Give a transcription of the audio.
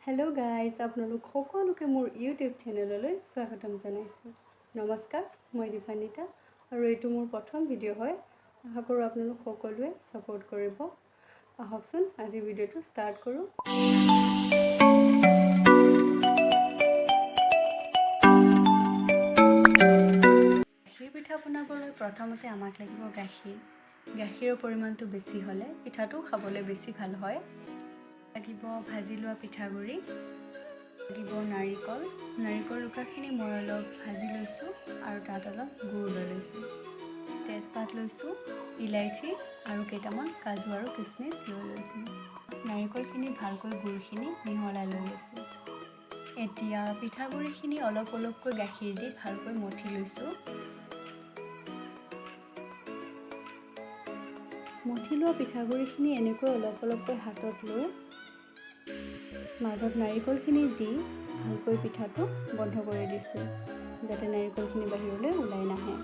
Hello' guys, আপোনালোক সকলোকে মোৰ ইউটিউব চেনেললৈ স্বাগতম জনাইছোঁ। নমস্কাৰ, মই দীপান্বিতা আৰু এইটো মোৰ প্ৰথম ভিডিঅ' হয়। আশা কৰোঁ আপোনালোক সকলোৱে ছাপোৰ্ট কৰিব। আহকচোন আজি ভিডিঅ'টো ষ্টাৰ্ট কৰোঁ। গাখীৰ পিঠা বনাবলৈ প্ৰথমতে আমাক লাগিব গাখীৰ। গাখীৰৰ পৰিমাণটো বেছি হ'লে পিঠাটো খাবলৈ বেছি ভাল হয়। লাগিব ভাজি লোৱা পিঠাগুড়ি, লাগিব নাৰিকল ৰুকাখিনি মই অলপ ভাজি লৈছোঁ আৰু তাত অলপ গুড় লৈ লৈছোঁ। তেজপাত লৈছোঁ, ইলাইচি আৰু কেইটামান কাজু আৰু কিচমিচ লৈ লৈছোঁ। নাৰিকলখিনি ভালকৈ গুড়খিনি মিহলাই লৈ লৈছোঁ। এতিয়া পিঠাগুড়িখিনি অলপ অলপকৈ গাখীৰ দি ভালকৈ মঠি লৈছোঁ। মঠি লোৱা পিঠাগুড়িখিনি এনেকৈ অলপ অলপকৈ হাতত লৈ মাজত নাৰিকলখিনি দি ভালকৈ পিঠাটো বন্ধ কৰি দিছোঁ, যাতে নাৰিকলখিনি বাহিৰলৈ ওলাই নাহে।